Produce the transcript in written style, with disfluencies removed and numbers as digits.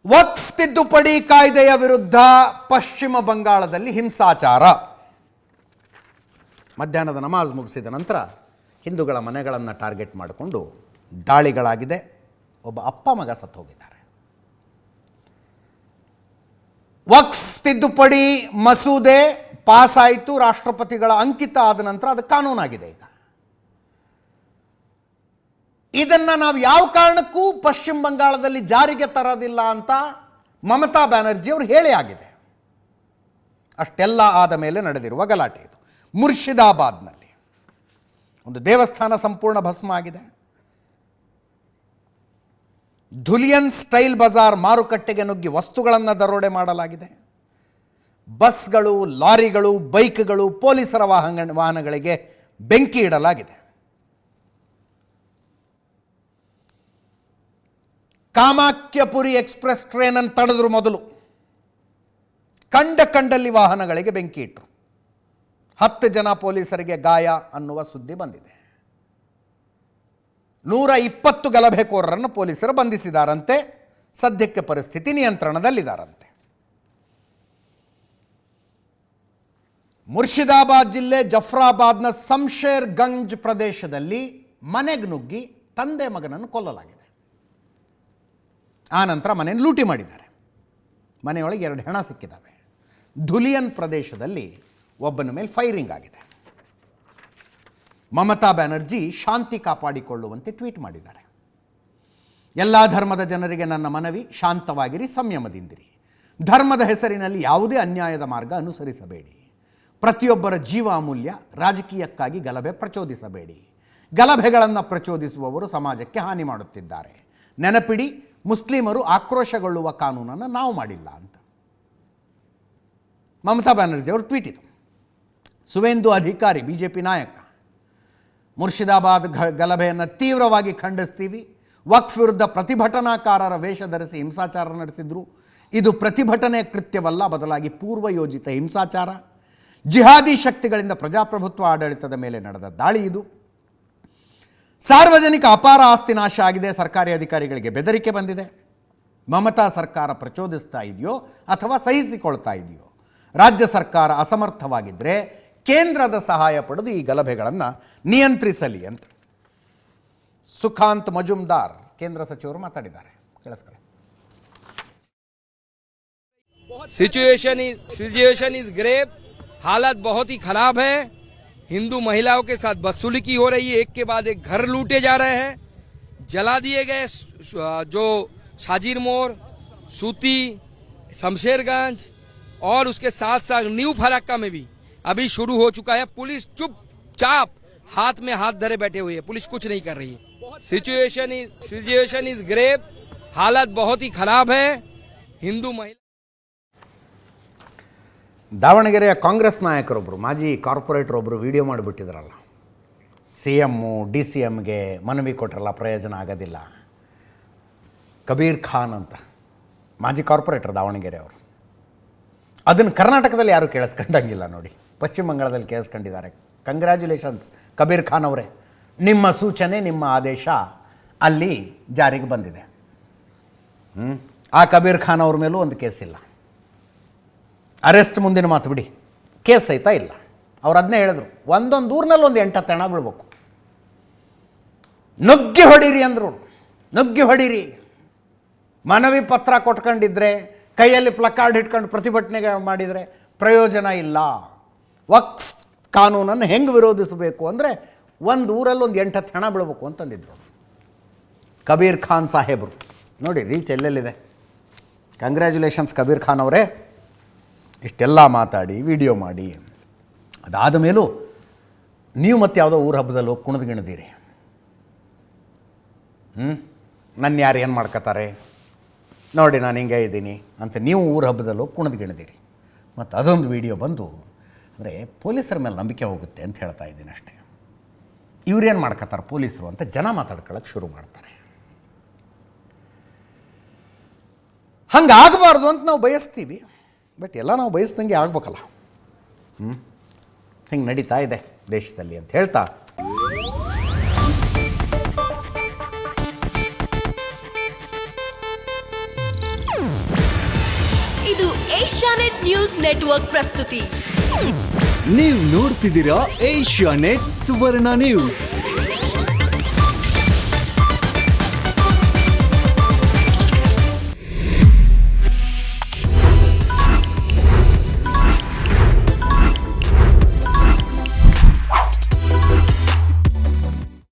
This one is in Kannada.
ವಕ್ಫ್ ತಿದ್ದುಪಡಿ ಕಾಯ್ದೆಯ ವಿರುದ್ಧ ಪಶ್ಚಿಮ ಬಂಗಾಳದಲ್ಲಿ ಹಿಂಸಾಚಾರ. ಮಧ್ಯಾಹ್ನದ ನಮಾಜ್ ಮುಗಿಸಿದ ನಂತರ ಹಿಂದೂಗಳ ಮನೆಗಳನ್ನು ಟಾರ್ಗೆಟ್ ಮಾಡಿಕೊಂಡು ದಾಳಿಗಳಾಗಿದೆ. ಒಬ್ಬ ಅಪ್ಪ ಮಗ ಸತ್ತು ಹೋಗಿದ್ದಾರೆ. ವಕ್ಫ್ ತಿದ್ದುಪಡಿ ಮಸೂದೆ ಪಾಸ್ ಆಯಿತು, ರಾಷ್ಟ್ರಪತಿಗಳ ಅಂಕಿತ ಆದ ನಂತರ ಅದು ಕಾನೂನಾಗಿದೆ. ಈಗ ಇದನ್ನು ನಾವು ಯಾವ ಕಾರಣಕ್ಕೂ ಪಶ್ಚಿಮ ಬಂಗಾಳದಲ್ಲಿ ಜಾರಿಗೆ ತರೋದಿಲ್ಲ ಅಂತ ಮಮತಾ ಬ್ಯಾನರ್ಜಿ ಅವರು ಹೇಳಿ ಆಗಿದೆ. ಅಷ್ಟೆಲ್ಲ ಆದ ಮೇಲೆ ನಡೆದಿರುವ ಗಲಾಟೆ ಇದು. ಮುರ್ಷಿದಾಬಾದ್ನಲ್ಲಿ ಒಂದು ದೇವಸ್ಥಾನ ಸಂಪೂರ್ಣ ಭಸ್ಮ ಆಗಿದೆ. ಧುಲಿಯನ್ ಸ್ಟೈಲ್ ಬಜಾರ್ ಮಾರುಕಟ್ಟೆಗೆ ನುಗ್ಗಿ ವಸ್ತುಗಳನ್ನು ದರೋಡೆ ಮಾಡಲಾಗಿದೆ. ಬಸ್ಗಳು, ಲಾರಿಗಳು, ಬೈಕ್ಗಳು, ಪೊಲೀಸರ ವಾಹನಗಳಿಗೆ ಬೆಂಕಿ ಇಡಲಾಗಿದೆ. ಕಾಮಾಖ್ಯಪುರಿ ಎಕ್ಸ್ಪ್ರೆಸ್ ಟ್ರೈನನ್ನು ತಡೆದ್ರು. ಮೊದಲು ಕಂಡಲ್ಲಿ ವಾಹನಗಳಿಗೆ ಬೆಂಕಿ ಇಟ್ಟರು. 10 ಜನ ಪೊಲೀಸರಿಗೆ ಗಾಯ ಅನ್ನುವ ಸುದ್ದಿ ಬಂದಿದೆ. 120 ಗಲಭೆಕೋರರನ್ನು ಪೊಲೀಸರು ಬಂಧಿಸಿದಾರಂತೆ. ಸದ್ಯಕ್ಕೆ ಪರಿಸ್ಥಿತಿ ನಿಯಂತ್ರಣದಲ್ಲಿದ್ದಾರಂತೆ. ಮುರ್ಷಿದಾಬಾದ್ ಜಿಲ್ಲೆ ಜಫ್ರಾಬಾದ್ನ ಶಮ್ಶೇರ್ ಗಂಜ್ ಪ್ರದೇಶದಲ್ಲಿ ಮನೆಗೆ ನುಗ್ಗಿ ತಂದೆ ಮಗನನ್ನು ಕೊಲ್ಲಲಾಗಿದೆ. ಆ ನಂತರ ಮನೆಯನ್ನು ಲೂಟಿ ಮಾಡಿದ್ದಾರೆ. ಮನೆಯೊಳಗೆ 2 ಹೆಣ ಸಿಕ್ಕಿದ್ದಾವೆ. ಧುಲಿಯನ್ ಪ್ರದೇಶದಲ್ಲಿ ಒಬ್ಬನ ಮೇಲೆ ಫೈರಿಂಗ್ ಆಗಿದೆ. ಮಮತಾ ಬ್ಯಾನರ್ಜಿ ಶಾಂತಿ ಕಾಪಾಡಿಕೊಳ್ಳುವಂತೆ ಟ್ವೀಟ್ ಮಾಡಿದ್ದಾರೆ. ಎಲ್ಲ ಧರ್ಮದ ಜನರಿಗೆ ನನ್ನ ಮನವಿ, ಶಾಂತವಾಗಿರಿ, ಸಂಯಮದಿಂದಿರಿ. ಧರ್ಮದ ಹೆಸರಿನಲ್ಲಿ ಯಾವುದೇ ಅನ್ಯಾಯದ ಮಾರ್ಗ ಅನುಸರಿಸಬೇಡಿ. ಪ್ರತಿಯೊಬ್ಬರ ಜೀವ ಅಮೂಲ್ಯ. ರಾಜಕೀಯಕ್ಕಾಗಿ ಗಲಭೆ ಪ್ರಚೋದಿಸಬೇಡಿ. ಗಲಭೆಗಳನ್ನು ಪ್ರಚೋದಿಸುವವರು ಸಮಾಜಕ್ಕೆ ಹಾನಿ ಮಾಡುತ್ತಿದ್ದಾರೆ. ನೆನಪಿಡಿ, ಮುಸ್ಲಿಮರು ಆಕ್ರೋಶಗೊಳ್ಳುವ ಕಾನೂನನ್ನು ನಾವು ಮಾಡಿಲ್ಲ ಅಂತ ಮಮತಾ ಬ್ಯಾನರ್ಜಿ ಅವರು ಟ್ವೀಟ್ ಇದು. ಸುವೇಂದು ಅಧಿಕಾರಿ, ಬಿಜೆಪಿ ನಾಯಕ, ಮುರ್ಷಿದಾಬಾದ್ ಗಲಭೆಯನ್ನು ತೀವ್ರವಾಗಿ ಖಂಡಿಸ್ತೀವಿ. ವಕ್ಫ್ ವಿರುದ್ಧ ಪ್ರತಿಭಟನಾಕಾರರ ವೇಷ ಧರಿಸಿ ಹಿಂಸಾಚಾರ ನಡೆಸಿದ್ರು. ಇದು ಪ್ರತಿಭಟನೆ ಕೃತ್ಯವಲ್ಲ, ಬದಲಾಗಿ ಪೂರ್ವಯೋಜಿತ ಹಿಂಸಾಚಾರ. ಜಿಹಾದಿ ಶಕ್ತಿಗಳಿಂದ ಪ್ರಜಾಪ್ರಭುತ್ವ ಆಡಳಿತದ ಮೇಲೆ ನಡೆದ ದಾಳಿ ಇದು. ಸಾರ್ವಜನಿಕ ಅಪಾರ ಆಸ್ತಿ ನಾಶ ಆಗಿದೆ. ಸರ್ಕಾರಿ ಅಧಿಕಾರಿಗಳಿಗೆ ಬೆದರಿಕೆ ಬಂದಿದೆ. ಮಮತಾ ಸರ್ಕಾರ ಪ್ರಚೋದಿಸ್ತಾ ಇದೆಯೋ ಅಥವಾ ಸಹಿಸಿಕೊಳ್ತಾ ಇದೆಯೋ? ರಾಜ್ಯ ಸರ್ಕಾರ ಅಸಮರ್ಥವಾಗಿದ್ದರೆ ಕೇಂದ್ರದ ಸಹಾಯ ಪಡೆದು ಈ ಗಲಭೆಗಳನ್ನು ನಿಯಂತ್ರಿಸಲಿ ಅಂತ ಸುಖಾಂತ್ ಮಜುಮ್ದಾರ್ ಕೇಂದ್ರ ಸಚಿವರು ಮಾತಾಡಿದ್ದಾರೆ. ಕೇಳಿಸ್ಕೊಳ್ಳಿ. Situation is grave. हालत बहुत ही खराब है। हिंदू महिलाओं के साथ बदसलूकी हो रही है। एक के बाद एक घर लूटे जा रहे हैं। जला दिए गए जो शाजीर मोड़, सूती, शमशेरगंज और उसके साथ साथ न्यू फराक्का में भी अभी शुरू हो चुका है। पुलिस चुपचाप हाथ में हाथ धरे बैठे हुए है। पुलिस कुछ नहीं कर रही है। Situation is grave. हालत बहुत ही खराब है। हिंदू महिला ದಾವಣಗೆರೆಯ ಕಾಂಗ್ರೆಸ್ ನಾಯಕರೊಬ್ಬರು, ಮಾಜಿ ಕಾರ್ಪೊರೇಟರ್ ಒಬ್ಬರು ವಿಡಿಯೋ ಮಾಡಿಬಿಟ್ಟಿದ್ರಲ್ಲ, CM DCMಗೆ ಮನವಿ ಕೊಟ್ಟರಲ್ಲ, ಪ್ರಯೋಜನ ಆಗೋದಿಲ್ಲ. ಕಬೀರ್ ಖಾನ್ ಅಂತ ಮಾಜಿ ಕಾರ್ಪೊರೇಟರ್ ದಾವಣಗೆರೆ ಅವರು. ಅದನ್ನು ಕರ್ನಾಟಕದಲ್ಲಿ ಯಾರೂ ಕೇಳಿಸ್ಕೊಂಡಂಗಿಲ್ಲ ನೋಡಿ. ಪಶ್ಚಿಮ ಬಂಗಾಳದಲ್ಲಿ ಕೇಳಿಸ್ಕೊಂಡಿದ್ದಾರೆ. ಕಂಗ್ರ್ಯಾಚುಲೇಷನ್ಸ್ ಕಬೀರ್ ಖಾನ್ ಅವರೇ, ನಿಮ್ಮ ಸೂಚನೆ, ನಿಮ್ಮ ಆದೇಶ ಅಲ್ಲಿ ಜಾರಿಗೆ ಬಂದಿದೆ. ಆ ಕಬೀರ್ ಖಾನ್ ಅವ್ರ ಮೇಲೂ ಒಂದು ಕೇಸ್ ಇಲ್ಲ. ಅರೆಸ್ಟ್ ಮುಂದಿನ ಮಾತು ಬಿಡಿ, ಕೇಸ್ ಸಹಿತ ಇಲ್ಲ. ಅವ್ರು ಅದನ್ನೇ ಹೇಳಿದ್ರು, ಒಂದೊಂದು ಊರಿನಲ್ಲಿ ಒಂದು 8-10 ಹೆಣ ಬೀಳ್ಬೇಕು. ನುಗ್ಗಿ ಹೊಡೀರಿ ಅಂದರು. ನುಗ್ಗಿ ಹೊಡೀರಿ. ಮನವಿ ಪತ್ರ ಕೊಟ್ಕೊಂಡಿದ್ರೆ, ಕೈಯಲ್ಲಿ ಪ್ಲಕಾರ್ಡ್ ಇಟ್ಕೊಂಡು ಪ್ರತಿಭಟನೆ ಮಾಡಿದರೆ ಪ್ರಯೋಜನ ಇಲ್ಲ. ವಕ್ಫ್ ಕಾನೂನನ್ನು ಹೆಂಗೆ ವಿರೋಧಿಸಬೇಕು ಅಂದರೆ ಒಂದು ಊರಲ್ಲಿ ಒಂದು 8-10 ಹೆಣ ಬೀಳ್ಬೇಕು ಅಂತಂದಿದ್ರು ಕಬೀರ್ ಖಾನ್ ಸಾಹೇಬರು. ನೋಡಿ ರೀಚ್ ಎಲ್ಲೆಲ್ಲಿದೆ. ಕಂಗ್ರ್ಯಾಚುಲೇಷನ್ಸ್ ಕಬೀರ್ ಖಾನ್ ಅವರೇ. ಇಷ್ಟೆಲ್ಲ ಮಾತಾಡಿ ವಿಡಿಯೋ ಮಾಡಿ ಅದಾದ ಮೇಲೂ ನೀವು ಮತ್ತೆ ಯಾವುದೋ ಊರ ಹಬ್ಬದಲ್ಲಿ ಹೋಗಿ ಕುಣಿದ್ಗಿಣಿದೀರಿ. ನನ್ನ ಯಾರು ಏನು ಮಾಡ್ಕೋತಾರೆ ನೋಡಿ, ನಾನು ಹಿಂಗೆ ಇದ್ದೀನಿ ಅಂತ ನೀವು ಊರ ಹಬ್ಬದಲ್ಲಿ ಹೋಗಿ ಕುಣಿದ್ಗಿಣಿದೀರಿ. ಮತ್ತು ಅದೊಂದು ವಿಡಿಯೋ ಬಂದು ಅಂದರೆ ಪೊಲೀಸರ ಮೇಲೆ ನಂಬಿಕೆ ಹೋಗುತ್ತೆ ಅಂತ ಹೇಳ್ತಾ ಇದ್ದೀನಿ ಅಷ್ಟೇ. ಇವ್ರೇನು ಮಾಡ್ಕೋತಾರೆ ಪೊಲೀಸರು ಅಂತ ಜನ ಮಾತಾಡ್ಕೊಳ್ಳೋಕ್ಕೆ ಶುರು ಮಾಡ್ತಾರೆ. ಹಂಗೆ ಆಗಬಾರ್ದು ಅಂತ ನಾವು ಬಯಸ್ತೀವಿ. ಬಟ್ ಎಲ್ಲ ನಾವು ಬಯಸ್ದಂಗೆ ಆಗ್ಬೇಕಲ್ಲ. ಹಿಂಗೆ ನಡೀತಾ ಇದೆ ದೇಶದಲ್ಲಿ ಅಂತ ಹೇಳ್ತಾ ಇದು ಏಷ್ಯಾನೆಟ್ ನ್ಯೂಸ್ ನೆಟ್ವರ್ಕ್ ಪ್ರಸ್ತುತಿ. ನೀವು ನೋಡ್ತಿದ್ದೀರಾ ಏಷ್ಯಾನೆಟ್ ಸುವರ್ಣ ನ್ಯೂಸ್.